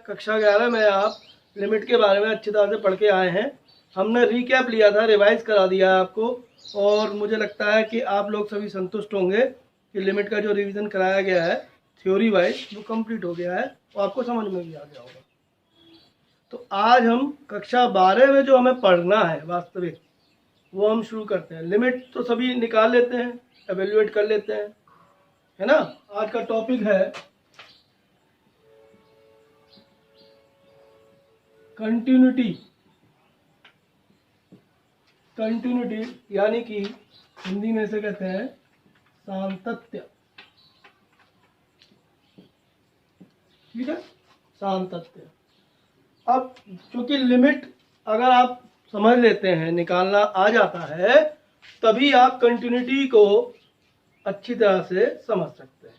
कक्षा 11 में आप लिमिट के बारे में अच्छी तरह से पढ़ के आए हैं। हमने रिकैप लिया था, रिवाइज करा दिया है आपको, और मुझे लगता है कि आप लोग सभी संतुष्ट होंगे कि लिमिट का जो रिवीजन कराया गया है थ्योरी वाइज वो कंप्लीट हो गया है और आपको समझ में भी आ गया होगा। तो आज हम कक्षा 12 में जो हमें पढ़ना है वास्तविक, वो हम शुरू करते हैं। लिमिट तो सभी निकाल लेते हैं, एवेल्युएट कर लेते हैं, है ना। आज का टॉपिक है कंटिन्यूटी। कंटिन्यूटी यानी कि हिंदी में से कहते हैं सातत्य। ठीक है, सातत्य। अब क्योंकि लिमिट अगर आप समझ लेते हैं, निकालना आ जाता है, तभी आप कंटिन्यूटी को अच्छी तरह से समझ सकते हैं।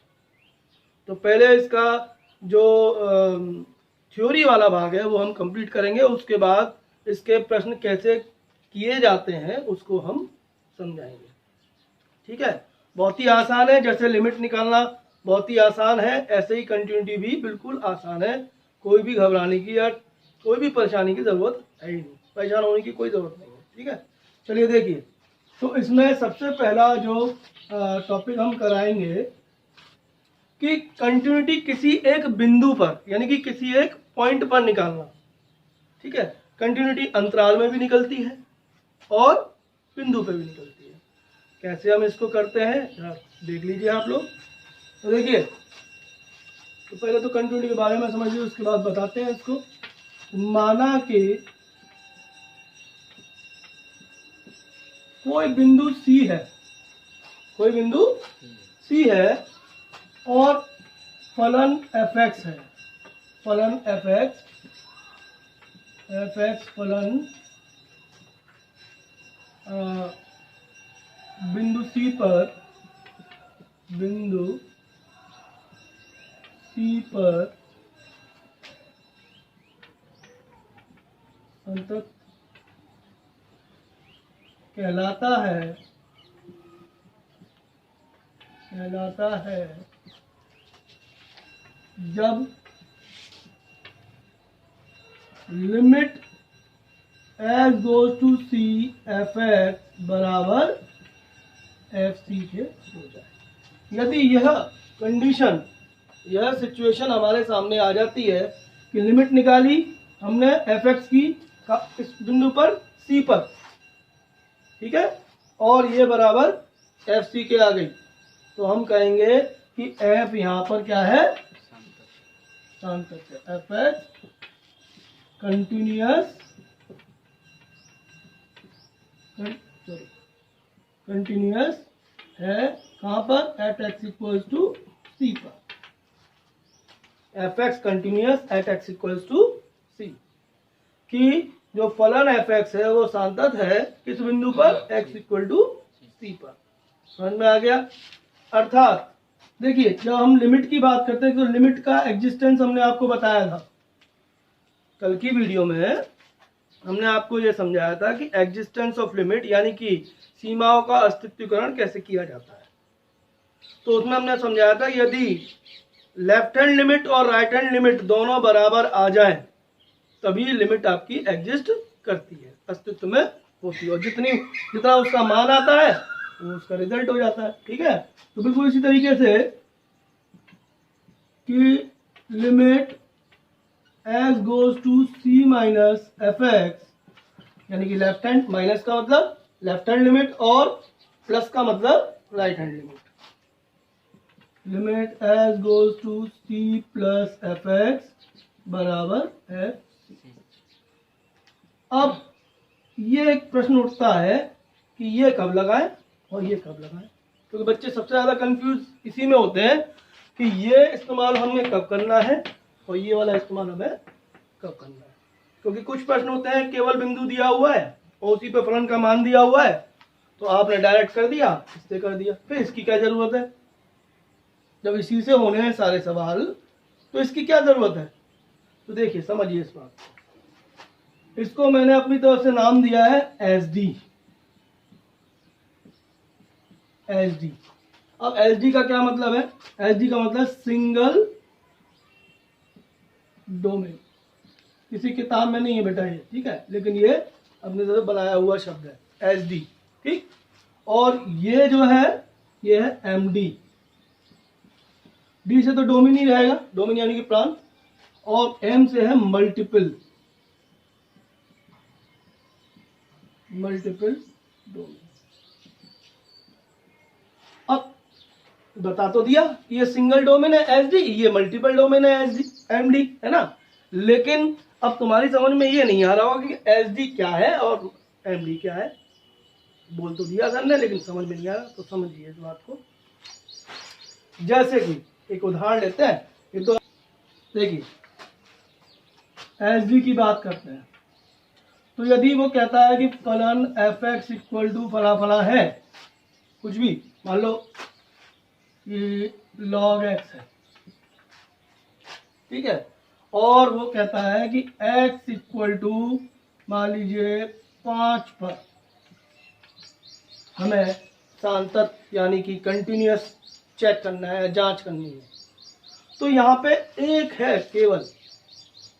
तो पहले इसका जो थ्योरी वाला भाग है वो हम कंप्लीट करेंगे, उसके बाद इसके प्रश्न कैसे किए जाते हैं उसको हम समझाएंगे। ठीक है, बहुत ही आसान है। जैसे लिमिट निकालना बहुत ही आसान है, ऐसे ही कंटिन्यूटी भी बिल्कुल आसान है। कोई भी घबराने की या कोई भी परेशानी की ज़रूरत है ही नहीं, परेशान होने की कोई ज़रूरत नहीं है। ठीक है, चलिए देखिए। तो इसमें सबसे पहला जो टॉपिक हम कराएंगे कि कंटिन्यूटी किसी एक बिंदु पर यानी कि किसी एक पॉइंट पर निकालना। ठीक है, कंटिन्यूटी अंतराल में भी निकलती है और बिंदु पे भी निकलती है। कैसे हम इसको करते हैं देख लीजिए आप लोग। तो देखिए, तो पहले तो कंटिन्यूटी के बारे में समझिए, उसके बाद बताते हैं इसको। माना कि कोई बिंदु C है, कोई बिंदु C है और फलन fx है। फलन fx फलन बिंदु C पर संतत कहलाता है जब limit S goes to c f x बराबर एफ सी के हो जाए। यदि यह कंडीशन, यह सिचुएशन हमारे सामने आ जाती है कि लिमिट निकाली हमने एफ एक्स की इस बिंदु पर सी पर, ठीक है, और ये बराबर एफ सी के आ गई, तो हम कहेंगे कि एफ यहाँ पर क्या है, सातत्य। एफ एक्स कंटिन्यूअस है कहाँ पर, at x equals to c पर। F x continuous at x equals to c, कि जो फलन एफ एक्स है वो सांतत है किस बिंदु पर, एक्स इक्वल टू सी पर। समझ में आ गया। अर्थात देखिए, जब हम लिमिट की बात करते हैं तो लिमिट का एग्जिस्टेंस हमने आपको बताया था कल की वीडियो में। हमने आपको ये समझाया था कि एग्जिस्टेंस ऑफ लिमिट यानी कि सीमाओं का अस्तित्वकरण कैसे किया जाता है। तो उसमें हमने समझाया था यदि लेफ्ट हैंड लिमिट और राइट हैंड लिमिट दोनों बराबर आ जाएं तभी लिमिट आपकी एग्जिस्ट करती है, अस्तित्व में होती है, और जितना उसका मान आता है वो उसका रिजल्ट हो जाता है। ठीक है, तो बिल्कुल इसी तरीके से कि limit S goes to c minus f x, यानी कि लेफ्ट हैंड, माइनस का मतलब लेफ्ट हैंड लिमिट और प्लस का मतलब right hand limit. Limit S goes to c plus f x बराबर एफ। अब ये एक प्रश्न उठता है कि ये कब लगाएं और ये कब लगाएं, क्योंकि बच्चे सबसे ज़्यादा कंफ्यूज इसी में होते हैं कि ये इस्तेमाल हमें कब करना है और ये वाला इस्तेमाल हमें कब करना है। क्योंकि कुछ प्रश्न होते हैं केवल बिंदु दिया हुआ है और उसी पे फलन का मान दिया हुआ है, तो आपने डायरेक्ट कर दिया, इससे कर दिया, फिर इसकी क्या ज़रूरत है। जब इसी से होने हैं सारे सवाल तो इसकी क्या ज़रूरत है। तो देखिए, समझिए इस बात को। इसको मैंने अपनी तरफ से नाम दिया है एस डी। एस डी, अब एस डी का क्या मतलब है, एस डी का मतलब सिंगल डोमेन। किसी किताब में नहीं है बेटा ये, ठीक है, लेकिन ये अपने तरफ बनाया हुआ शब्द है SD, ठीक। और ये जो है ये है MD। D से तो डोमेन ही रहेगा, डोमेन यानी कि प्रांत, और M से है मल्टीपल डोमेन। अब बता तो दिया ये सिंगल डोमेन है SD, ये मल्टीपल डोमेन है MD, है ना। लेकिन अब तुम्हारी समझ में ये नहीं आ रहा होगा कि SD क्या है और MD क्या है। बोल तो दिया सर ने, लेकिन समझ में नहीं आ रहा, तो समझिए इस बात को। जैसे कि एक उदाहरण लेते हैं, ये तो देखिए SD की बात करते हैं, तो यदि वो कहता है कि फलन fx इक्वल टू फला फला है, कुछ भी मान लो कि log x है, ठीक है, और वो कहता है कि x इक्वल टू मान लीजिए 5 पर हमें सांतत यानी कि कंटिन्यूअस चेक करना है, जांच करनी है। तो यहाँ पे एक है, केवल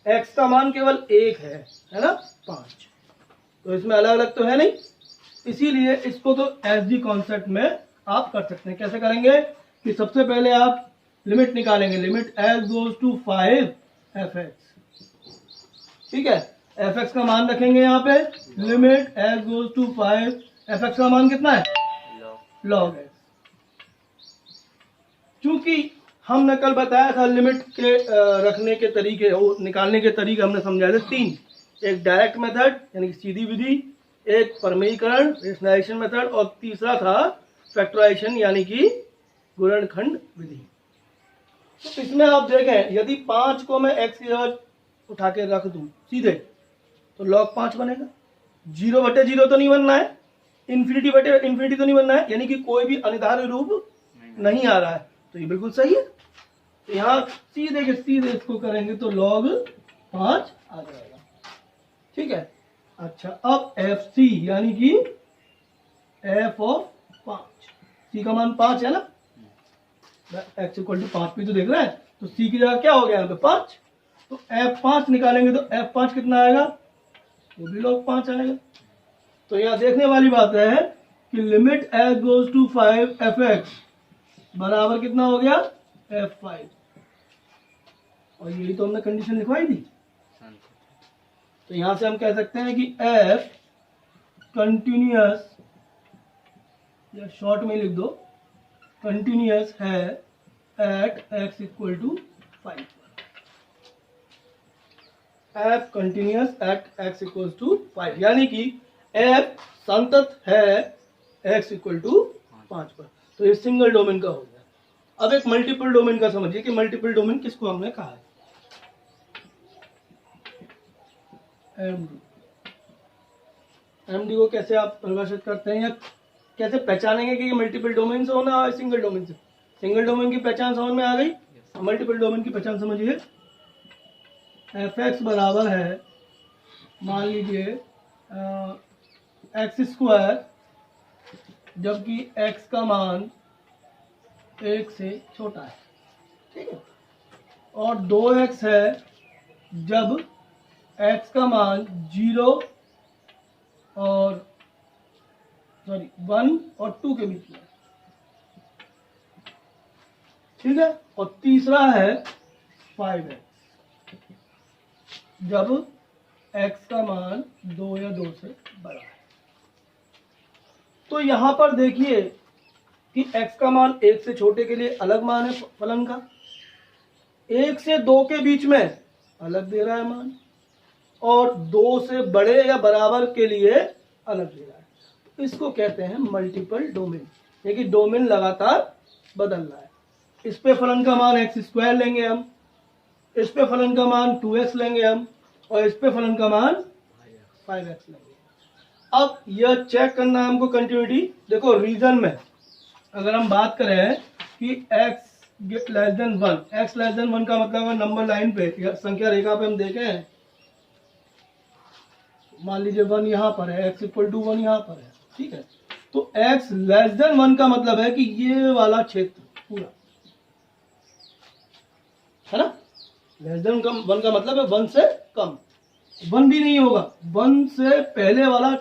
x का मान केवल एक है ना, 5। तो इसमें अलग अलग तो है नहीं, इसीलिए इसको तो SD कॉन्सेप्ट में आप कर सकते हैं। कैसे करेंगे कि सबसे पहले आप लिमिट निकालेंगे, limit x goes to 5 fx, ठीक है। fx का मान रखेंगे यहाँ पे, limit x goes to 5, fx का मान कितना है, log x। चूंकि हमने कल बताया था लिमिट के रखने के तरीके, निकालने के तरीके हमने समझाए थे 3, एक डायरेक्ट मेथड यानी कि सीधी विधि, एक प्रमेयीकरण रेशनलाइजेशन मेथड, और तीसरा था फैक्टराइजेशन यानी कि गुणनखंड विधि। तो इसमें आप देखें, यदि 5 को मैं x की जगह उठा के रख दूं सीधे, तो log 5 बनेगा। 0/0 तो नहीं बनना है, इन्फिनिटी तो नहीं बनना है, यानी कि कोई भी अनिर्धारित रूप नहीं आ रहा है, तो ये बिल्कुल सही है। तो यहाँ सीधे के सीधे इसको करेंगे तो log 5 आ जाएगा, ठीक है। अच्छा, अब FC यानी कि f ऑफ 5, C का मान 5 है ना, x इक्वल टू 5 भी तो देख रहे हैं, तो C की जगह क्या हो गया यहाँ पे 5, तो F5 निकालेंगे तो F5 कितना आएगा, वो भी log 5 आएगा। तो यहाँ देखने वाली बात है कि limit x goes to 5 fx बराबर कितना हो गया, F5, और यही तो हमने कंडीशन लिखवाई थी। तो यहां से हम कह सकते हैं कि f कंटिन्यूअस, या शॉर्ट में लिख दो, कंटिन्यूअस है at x equal to 5, f continuous at x equal to 5, यानी कि f संतत है x इक्वल टू 5 पर। तो ये सिंगल डोमेन का हो गया। अब एक मल्टीपल डोमेन का समझिए कि मल्टीपल डोमेन किसको हमने कहा है। MD को कैसे आप परिभाषित करते हैं, या कैसे पहचानेंगे कि ये मल्टीपल डोमेन से होना है सिंगल डोमेन से। सिंगल डोमेन की पहचान समझ में आ गई, मल्टीपल डोमेन की पहचान समझिए। fx बराबर है मान लीजिए x², जबकि x का मान 1 से छोटा है, ठीक है, और 2x है जब x का मान 0 और 1 और 2 के बीच में, ठीक है, और तीसरा है 5x जब x का मान 2 या 2 से बड़ा है। तो यहां पर देखिए कि x का मान 1 से छोटे के लिए अलग मान है फलन का, 1 से 2 के बीच में अलग दे रहा है मान, और 2 से बड़े या बराबर के लिए अलग दे रहा है। तो इसको कहते हैं मल्टीपल डोमेन, यानी कि डोमेन लगातार बदल रहा है। इस पे फलन का मान x² लेंगे हम, इस पे फलन का मान 2x लेंगे हम, और इस पे फलन का मान 5x लेंगे। अब यह चेक करना है हमको कंटिन्यूटी। देखो रीजन में अगर हम बात करें कि x less than 1, x less than 1 का मतलब है नंबर लाइन पे या संख्या रेखा पे हम देखें, मान लीजिए 1 यहाँ पर है, x इक्वल टू 1 यहाँ पर है, ठीक है, तो x लेस देन 1 का मतलब है कि ये वाला क्षेत्र पूरा, है ना, लेस देन कम 1 का मतलब है 1 से कम, 1 भी नहीं होगा, 1 से पहले वाला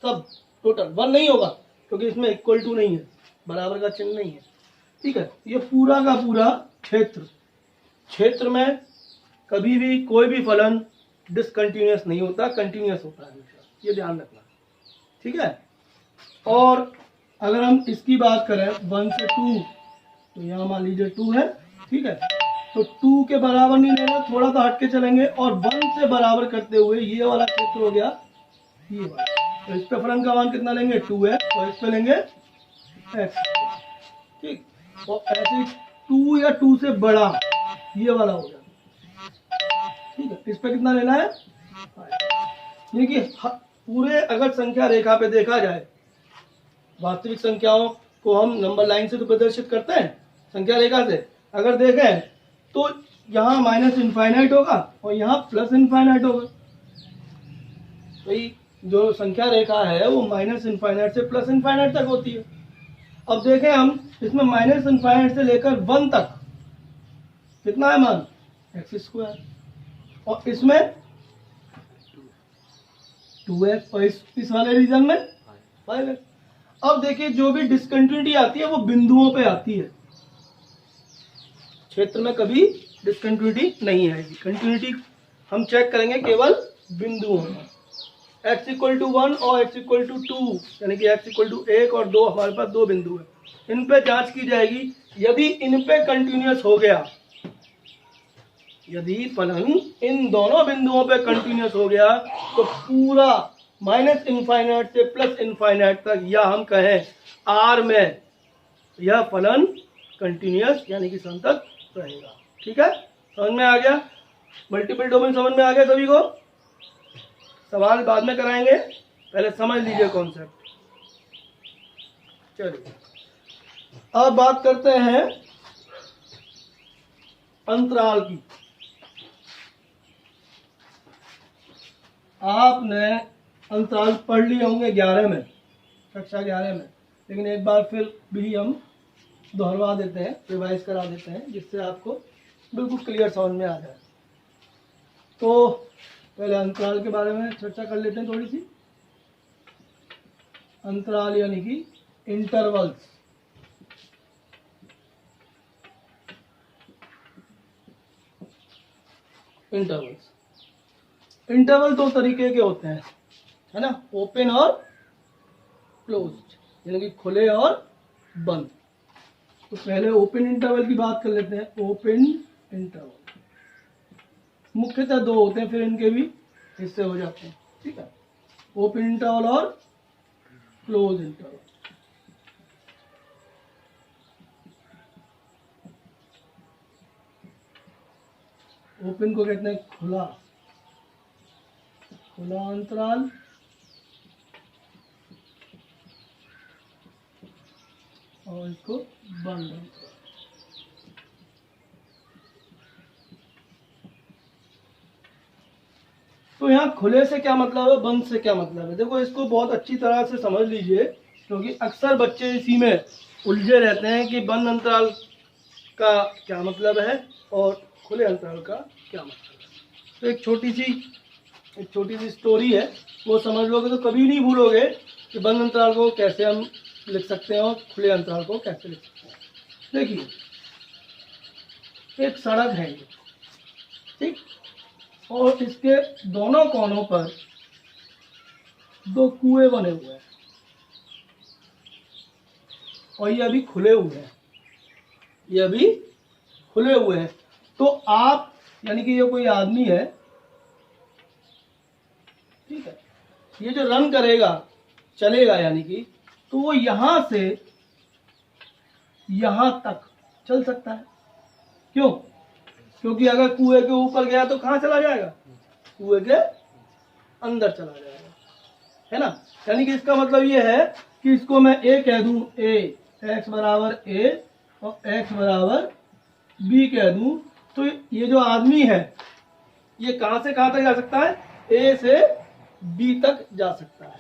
सब टोटल 1 नहीं होगा, क्योंकि इसमें इक्वल टू नहीं है, बराबर का चिन्ह नहीं है। ठीक है, ये पूरा का पूरा क्षेत्र में कभी भी कोई भी फलन डिसकंटिन्यूअस नहीं होता, कंटिन्यूअस होता है हमेशा, ये ध्यान रखना। ठीक है, और अगर हम इसकी बात करें 1 से 2, तो यहाँ मान लीजिए 2 है। ठीक है, तो 2 के बराबर नहीं लेना, थोड़ा सा हट के चलेंगे, और 1 से बराबर करते हुए ये वाला क्षेत्र हो गया ये वाला, तो इस पे फलन का मान कितना लेंगे 2 है, और इस पे लेंगे x। ठीक, और ऐसे 2 या 2 से बड़ा ये वाला हो जाता। ठीक है, इस पे कितना लेना है 5। ये कि पूरे अगर संख्या रेखा पे देखा जाए, वास्तविक संख्याओं को हम नंबर लाइन से तो प्रदर्शित करते हैं, संख्या रेखा से अगर देखें तो यहाँ माइनस इनफाइनाइट होगा और यहाँ प्लस इनफाइनाइट होगा। भाई जो संख्या रेखा है वो माइनस इनफाइनाइट से प्लस इनफाइनाइट तक होती है। अब देखें हम इसमें माइनस इनफाइनाइट से लेकर 1 तक कितना है मान x², और इसमें 2x, और इस वाले रीजन में 5x। अब देखिए जो भी डिसकंटिन्यूटी आती है वो बिंदुओं पे आती है, क्षेत्र में कभी डिसकंटिन्यूटी नहीं आएगी। कंटिन्यूटी हम चेक करेंगे केवल बिंदुओं में, x=1 और x=2, यानी कि x=1 और 2, हमारे पास 2 बिंदु है, इन पे जांच की जाएगी। यदि इन पे कंटिन्यूअस हो गया, यदि फलन इन दोनों बिंदुओं पे कंटिन्यूअस हो गया, तो पूरा माइनस इनफाइनाइट से प्लस इनफाइनाइट तक, या हम कहें R में, यह फलन कंटिन्यूअस यानी कि संतत रहेगा। ठीक है, समझ में आ गया? मल्टीपल डोमेन समझ में आ गया सभी को? सवाल बाद में कराएंगे, पहले समझ लीजिए कॉन्सेप्ट। चलिए अब बात करते हैं अंतराल की। आपने अंतराल पढ़ लिए होंगे 11 में, कक्षा 11 में, लेकिन एक बार फिर भी हम दोहरवा देते हैं, रिवाइज करा देते हैं, जिससे आपको बिल्कुल क्लियर समझ में आ जाए। तो पहले अंतराल के बारे में चर्चा कर लेते हैं थोड़ी सी। अंतराल यानी कि इंटरवल्स। इंटरवल 2 तरीके के होते हैं, है ना, ओपन और क्लोज्ड, यानी कि खुले और बंद। तो पहले ओपन इंटरवल की बात कर लेते हैं। ओपन इंटरवल मुख्यतः 2 होते हैं, फिर इनके भी हिस्से हो जाते हैं। ठीक है, ओपन इंटरवल और क्लोज इंटरवल। ओपन को कहते हैं खुला अंतराल, और इसको बंद अंतराल। तो यहाँ खुले से क्या मतलब है, बंद से क्या मतलब है? देखो इसको बहुत अच्छी तरह से समझ लीजिए, क्योंकि अक्सर बच्चे इसी में उलझे रहते हैं कि बंद अंतराल का क्या मतलब है और खुले अंतराल का क्या मतलब है। तो एक छोटी सी स्टोरी है, वो समझ लोगे तो कभी नहीं भूलोगे कि बंद अंतराल को कैसे हम लिख सकते हैं और खुले अंतराल को कैसे लिख सकते हैं। देखिए एक सड़क है ये, ठीक, और इसके दोनों कोनों पर 2 कुएं बने हुए हैं, और ये अभी खुले हुए हैं। तो आप, यानी कि ये कोई आदमी है, ठीक है, ये जो रन करेगा, चलेगा, यानी कि तो वो यहां से यहां तक चल सकता है। क्यों? क्योंकि अगर कुएं के ऊपर गया तो कहां चला जाएगा? कुएं के अंदर चला जाएगा, है ना। यानी कि इसका मतलब ये है कि इसको मैं ए कह दूं, ए, x बराबर ए और x बराबर बी कह दूं, तो ये जो आदमी है ये कहां से कहां तक जा सकता है? ए से बी तक जा सकता है।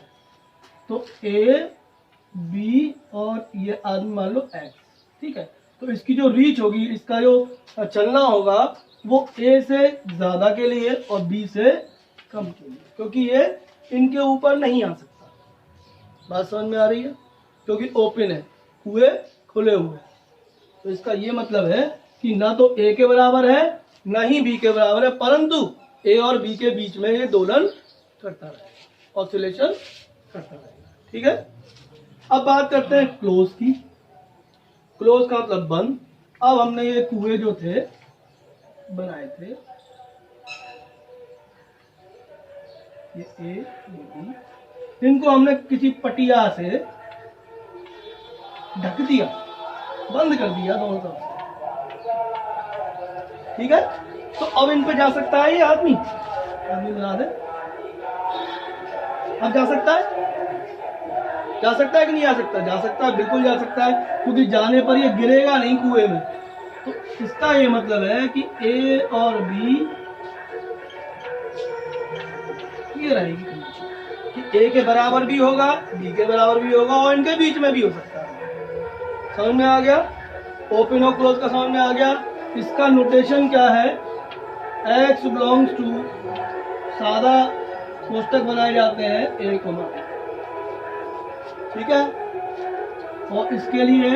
तो ए, बी और ये आदमी मान लो x, ठीक है। तो इसकी जो रीच होगी, इसका जो चलना होगा, वो ए से ज़्यादा के लिए और बी से कम के लिए, क्योंकि ये इनके ऊपर नहीं आ सकता। बात समझ में आ रही है? क्योंकि ओपन है, कुएं खुले हुए हैं। तो इसका ये मतलब है कि ना तो ए के बराबर है ना ही बी के बराबर है, परंतु ए और बी के बीच में ये दोलन करता रहेगा, ऑसिलेशन करता रहेगा। ठीक है, अब बात करते हैं क्लोज की। क्लोज का मतलब बंद। अब हमने ये कुएं जो थे बनाए थे, ये ए ये बी, इनको हमने किसी पटिया से ढक दिया, बंद कर दिया दोनों तरफ से। ठीक है, तो अब इन पे जा सकता है ये आदमी बना दे। अब जा सकता है, जा सकता है कि नहीं जा सकता? जा सकता है, बिल्कुल जा सकता है, क्योंकि जाने पर ये गिरेगा नहीं कुएं में। तो इसका ये मतलब है कि ए और बी ये रहेगी कि ए के बराबर भी होगा, बी के बराबर भी होगा और इनके बीच में भी हो सकता है। समझ में आ गया? ओपन और क्लोज का समझ में आ गया? इसका नोटेशन क्या है? x बिलोंग्स टू, सादा कोष्टक बनाए जाते हैं ए कोमा, ठीक है, और इसके लिए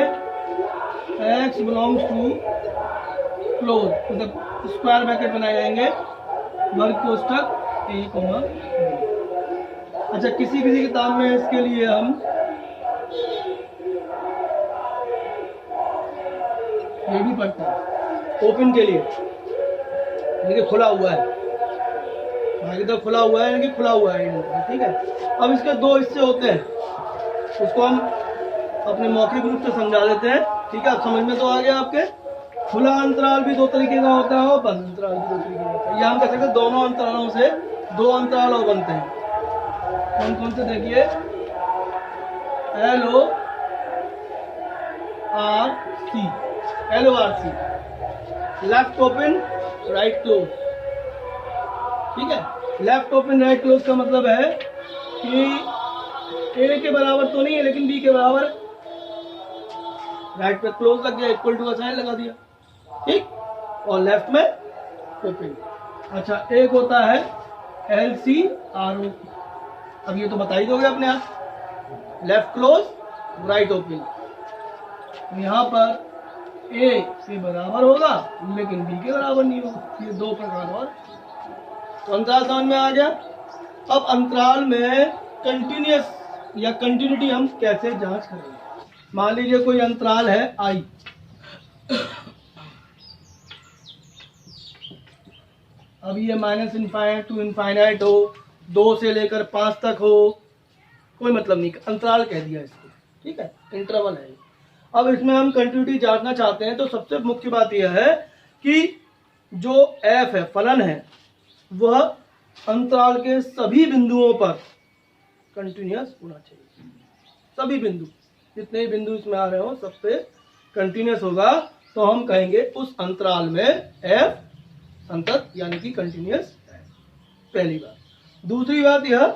x बिलोंग्स टू क्लोज, मतलब स्क्वायर ब्रैकेट बनाए जाएंगे, वर्ग कोष्टक ए कोमा। अच्छा, किसी किसी किताब में इसके लिए हम ये भी पढ़ते हैं ओपन के लिए, यानी खुला हुआ है, आगे तो खुला हुआ है, यानी खुला हुआ है। ठीक है, अब इसके दो हिस्से होते हैं, उसको हम अपने मौखिक रूप से समझा देते हैं। ठीक है, अब समझ में तो आ गया आपके? खुला अंतराल भी दो तरीके का होता है और बंद अंतराल भी दो तरीके का होता है। या हम कह सकते हैं दोनों अंतरालों से दो अंतराल और बनते हैं। कौन कौन से? देखिए, LORC, left open right close. ठीक है, लेफ्ट ओपन राइट क्लोज का मतलब है कि ए के बराबर तो नहीं है लेकिन बी के बराबर है। राइट पे क्लोज लग गया, इक्वल टू का साइन लगा दिया, ठीक, और लेफ्ट में ओपन। अच्छा, एक होता है LCRO, अब ये तो बता ही दोगे अपने आप, लेफ्ट क्लोज राइट ओपन। यहाँ पर ए के बराबर होगा लेकिन बी के बराबर नहीं होगा। ये दो प्रकार और। तो अंतराल समझ में आ गया? अब अंतराल में कंटिन्यूअस या कंटिन्यूटी हम कैसे जांच करेंगे? मान लीजिए कोई अंतराल है आई, अब ये माइनस इनफाइनाइट टू इनफाइनाइट हो, 2 से लेकर 5 तक हो, कोई मतलब नहीं, अंतराल कह दिया इसको। ठीक है, इंटरवल है। अब इसमें हम कंटिन्यूटी जांचना चाहते हैं तो सबसे मुख्य बात यह है कि जो एफ है, फलन है, वह अंतराल के सभी बिंदुओं पर कंटिन्यूअस होना चाहिए। सभी बिंदु, जितने भी बिंदु इसमें आ रहे हो सब पे कंटिन्यूअस होगा, तो हम कहेंगे उस अंतराल में एफ संतत यानी कि कंटिन्यूअस है। पहली बात। दूसरी बात यह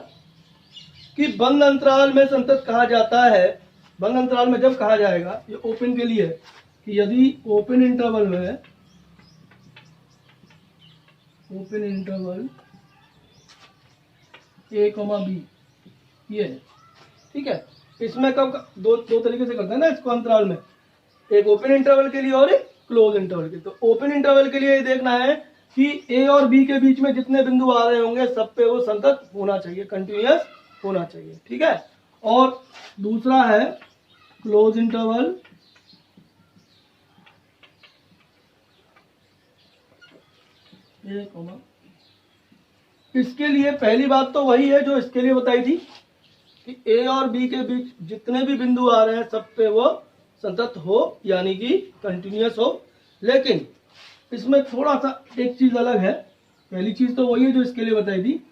कि बंद अंतराल में संतत कहा जाता है। बंद अंतराल में जब कहा जाएगा, ये ओपन के लिए है, कि यदि ओपन इंटरवल में, ओपन इंटरवल ए कॉमा बी ये है, ठीक है, इसमें कब दो तरीके से करते हैं ना इसको अंतराल में, एक ओपन इंटरवल के लिए और एक क्लोज इंटरवल के। तो ओपन इंटरवल के लिए ये देखना है कि ए और बी के बीच में जितने बिंदु आ रहे होंगे सब पे वो संतत होना चाहिए, कंटिन्यूअस होना चाहिए। ठीक है, और दूसरा है क्लोज इंटरवल, इसके लिए पहली बात तो वही है जो इसके लिए बताई थी कि ए और बी के बीच जितने भी बिंदु आ रहे हैं सब पे वो संतत हो यानी कि कंटिन्यूअस हो। लेकिन इसमें थोड़ा सा एक चीज अलग है। पहली चीज तो वही है जो इसके लिए बताई थी।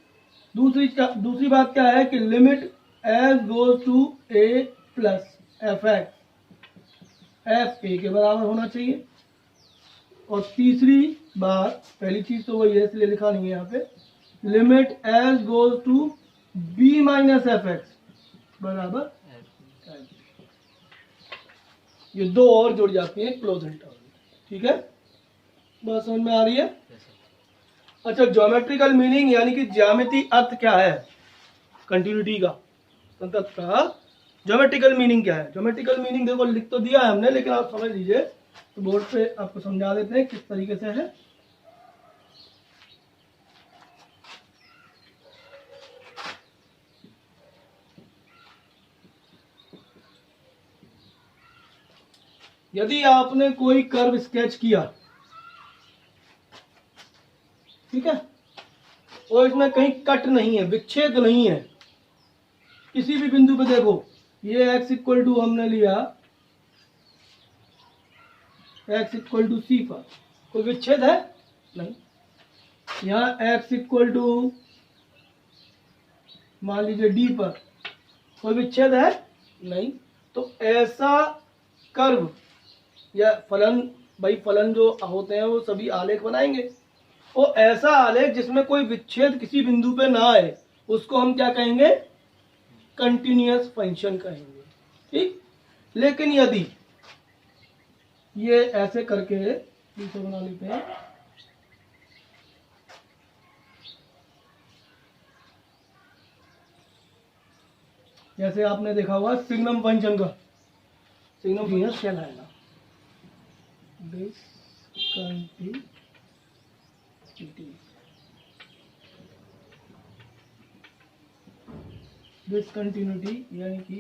दूसरी बात क्या है कि limit S goes to a plus f x, f a के बराबर होना चाहिए। और तीसरी बात, पहली चीज तो वही है इसलिए लिखा नहीं है यहाँ पे, limit S goes to b minus f x बराबर, ये दो और जुड़ जाती है क्लोज इंटरवल। ठीक है, बात समझ में आ रही है? अच्छा, ज्योमेट्रिकल मीनिंग यानी कि ज्यामिति अर्थ क्या है कंटिन्यूटी का, संतत का ज्योमेट्रिकल मीनिंग क्या है? ज्योमेट्रिकल मीनिंग देखो लिख तो दिया है हमने, लेकिन आप समझ लीजिए, तो बोर्ड पे आपको समझा देते हैं किस तरीके से है। यदि आपने कोई कर्व स्केच किया, ठीक है, और इसमें कहीं कट नहीं है, विच्छेद नहीं है, किसी भी बिंदु पे देखो, ये x इक्वल टू हमने लिया x इक्वल टू सी पर, कोई विच्छेद है नहीं। यहाँ x इक्वल टू मान लीजिए d पर, कोई विच्छेद है नहीं। तो ऐसा कर्व या फलन, भाई फलन जो होते हैं वो सभी आलेख बनाएंगे, और ऐसा आलेख जिसमें कोई विच्छेद किसी बिंदु पे ना आए उसको हम क्या कहेंगे? कंटिन्यूअस फंक्शन कहेंगे, ठीक। लेकिन यदि ये ऐसे करके दूसरा बना लेते हैं, जैसे आपने देखा हुआ सिग्नम फंक्शन का, सिग्नम फंक्शन क्या आएगा? डिसकंटिन्यूटी यानी कि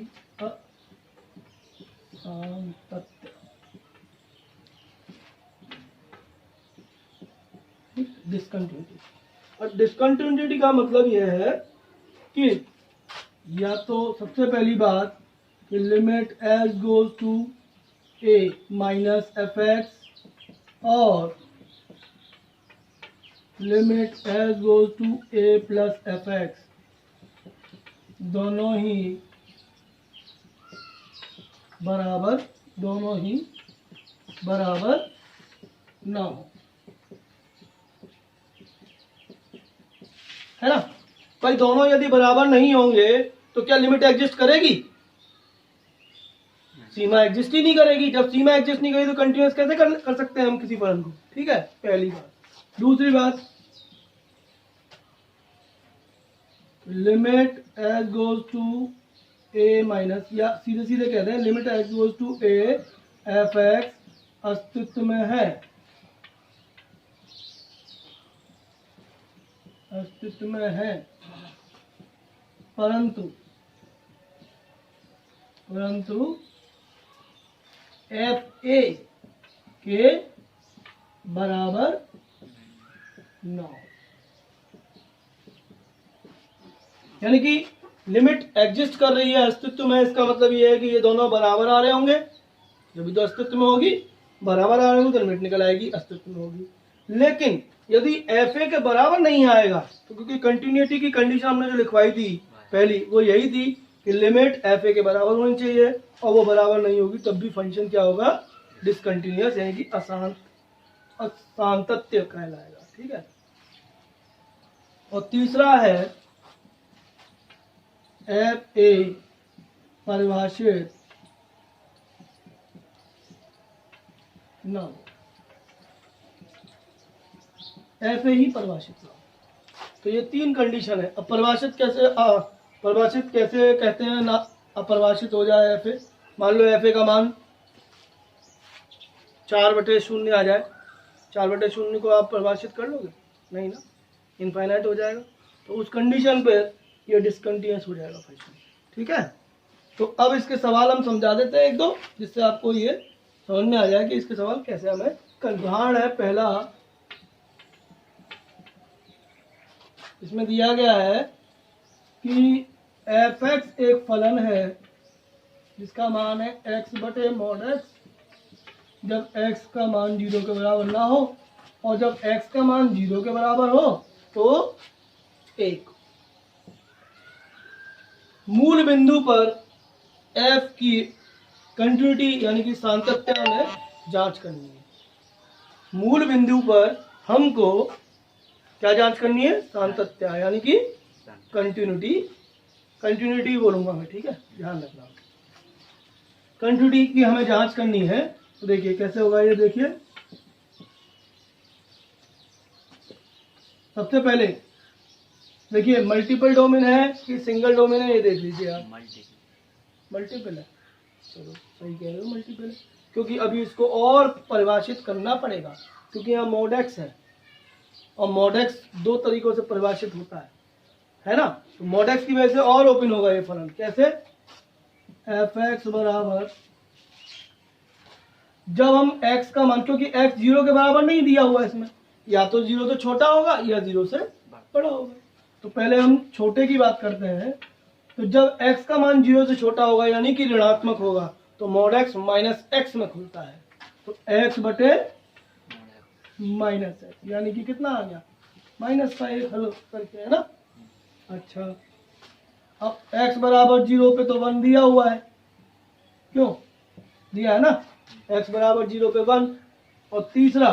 असांतत्य, डिसकंटिन्यूटी। और डिसकंटिन्यूटी का मतलब यह है कि या तो सबसे पहली बात कि limit S goes to a minus f x और limit S goes to a plus f x दोनों ही बराबर ना हो, है ना। भाई दोनों यदि बराबर नहीं होंगे तो क्या लिमिट एग्जिस्ट करेगी? सीमा एग्जिस्ट ही नहीं करेगी। जब सीमा एग्जिस्ट नहीं करेगी तो कंटिन्यूअस कैसे कर सकते हैं हम किसी फलन को, ठीक है, पहली बात। दूसरी बात, limit S goes to a minus, या सीधे सीधे कहते हैं limit S goes to a f x अस्तित्व में है, अस्तित्व में है, परंतु एफ ए के बराबर न हो। यानी कि लिमिट एग्जिस्ट कर रही है अस्तित्व में, इसका मतलब ये है कि ये दोनों बराबर आ रहे होंगे, जब भी तो अस्तित्व में होगी, बराबर आ रहे होंगे तो लिमिट निकल आएगी, अस्तित्व में होगी। लेकिन यदि एफ ए के बराबर नहीं आएगा तो, क्योंकि कंटिन्यूटी की कंडीशन हमने जो लिखवाई थी पहली वो यही थी कि लिमिट एफ ए के बराबर होनी चाहिए, और वो बराबर नहीं होगी तब भी फंक्शन क्या होगा? डिसकंटिन्यूअस यानी कि असांतत्य कहलाएगा, ठीक है। और तीसरा है एफ ए परिभाषित न, एफ ए ही परिभाषित न। तो ये तीन कंडीशन है। अब परिभाषित कैसे कहते हैं ना अपरिभाषित हो जाए एफ ए। मान लो एफ ए का मान 4/0 आ जाए, 4/0 को आप परिभाषित कर लोगे? नहीं ना, इनफाइनाइट हो जाएगा। तो उस कंडीशन पे ये डिसकंटिन्यूअस हो जाएगा फंक्शन, ठीक है। तो अब इसके सवाल हम समझा देते हैं एक दो, जिससे आपको ये समझ में आ जाए कि इसके सवाल कैसे हमें उदाहरण है। पहला इसमें दिया गया है कि एफ एक्स एक फलन है जिसका मान है x/mod x, जब x का मान 0 के बराबर ना हो, और जब x का मान 0 के बराबर हो तो 1। मूल बिंदु पर f की कंटिन्यूटी यानी कि सातत्य में जांच करनी है। मूल बिंदु पर हमको क्या जांच करनी है? सातत्य यानी कि कंटिन्यूटी बोलूंगा मैं, ठीक है, ध्यान रखना। कंटिन्यूटी की हमें जांच करनी है। तो देखिए कैसे होगा ये, देखिए सबसे पहले देखिए मल्टीपल डोमेन है कि सिंगल डोमेन है, ये देख लीजिए आप। मल्टीपल है, चलो सही कह रहे हो, मल्टीपल है, क्योंकि अभी इसको और परिभाषित करना पड़ेगा, क्योंकि यहाँ मॉडेक्स है और मॉडेक्स दो तरीकों से परिभाषित होता है ना। तो मॉडेक्स की वजह से और ओपन होगा ये फलन। कैसे? एफ एक्स बराबर, जब हम x का मान, क्योंकि x 0 के बराबर नहीं दिया हुआ है इसमें, या तो 0 से छोटा होगा या 0 से बड़ा होगा। तो पहले हम छोटे की बात करते हैं। तो जब x का मान 0 से छोटा होगा यानी कि ऋणात्मक होगा, तो मॉड x माइनस x में खुलता है। तो x बटे माइनस एक्स यानी कि कितना आ गया? माइनस का एक हल करके, है ना। अच्छा, अब x बराबर 0 पे तो 1 दिया हुआ है, क्यों दिया है ना, x बराबर 0 पे 1। और तीसरा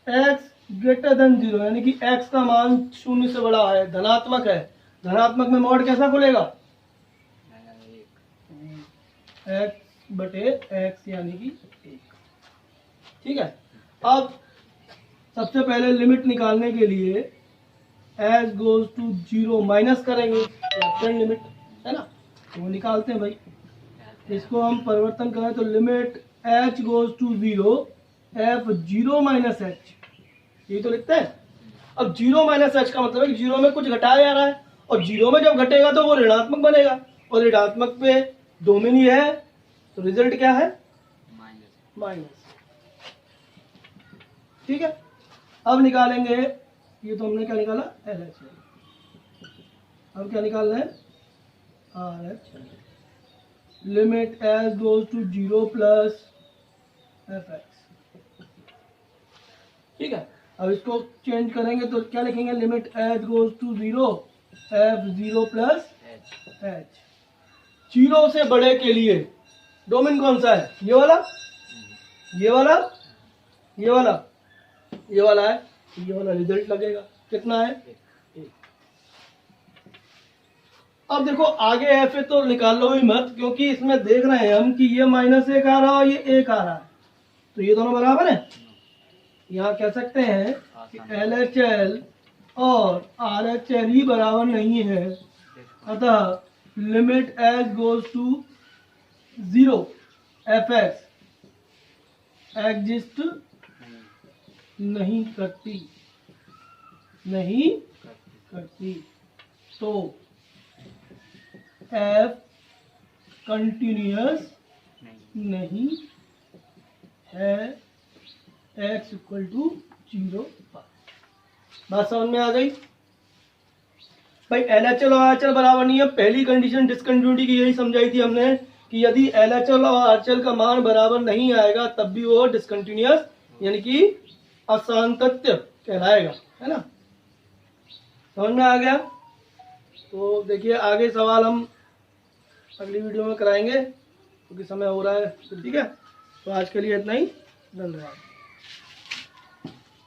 x ग्रेटर देन 0 यानी कि x का मान 0 से बड़ा है, धनात्मक है। धनात्मक में मॉड कैसा खुलेगा? x बटे x यानी कि 1। ठीक है। अब सबसे पहले लिमिट निकालने के लिए एच गोज टू 0 माइनस करेंगे, लेफ्ट लिमिट है ना, तो वो निकालते हैं भाई। इसको हम परिवर्तन करें तो limit h goes to 0 f 0 minus h, यही तो लिखते हैं। अब 0 माइनस एच का मतलब है कि 0 में कुछ घटाया जा रहा है, और 0 में जब घटेगा तो वो ऋणात्मक बनेगा, और ऋणात्मक पे डोमेन ही है, तो रिजल्ट क्या है? माइनस। ठीक है। अब निकालेंगे, ये तो हमने क्या निकाला? L H. अब क्या निकालना है? R H. Limit h goes to 0 plus f x. ठीक है। अब इसको चेंज करेंगे तो क्या लिखेंगे? Limit h goes to 0 f 0 plus h. 0 से बड़े के लिए डोमेन कौन सा है? ये वाला, ये वाला, ये वाला, ये वाला है, ये वाला रिजल्ट लगेगा। कितना है? 1। अब देखो आगे एफ है तो निकाल लो ही मत, क्योंकि इसमें देख रहे हैं हम कि ये -1 आ रहा है और ये 1 आ रहा है, तो ये दोनों बराबर है। यहाँ कह सकते हैं कि LHL और RHL ही बराबर नहीं है, अतः limit h goes to 0 f x exist नहीं करती, नहीं करती। तो एफ कंटिन्यूअस नहीं है x इक्वल टू 0 पर। बात समझ में आ गई भाई? LHL और RHL बराबर नहीं है, पहली कंडीशन डिसकंटिन्यूटी की यही समझाई थी हमने कि यदि LHL और RHL का मान बराबर नहीं आएगा तब भी वो डिसकंटिन्यूअस यानी कि असांतत्य कहलाएगा, है ना। समझ में आ गया? तो देखिए आगे सवाल हम अगली वीडियो में कराएंगे, क्योंकि समय हो रहा है। ठीक है, तो आज के लिए इतना ही। धन्यवाद।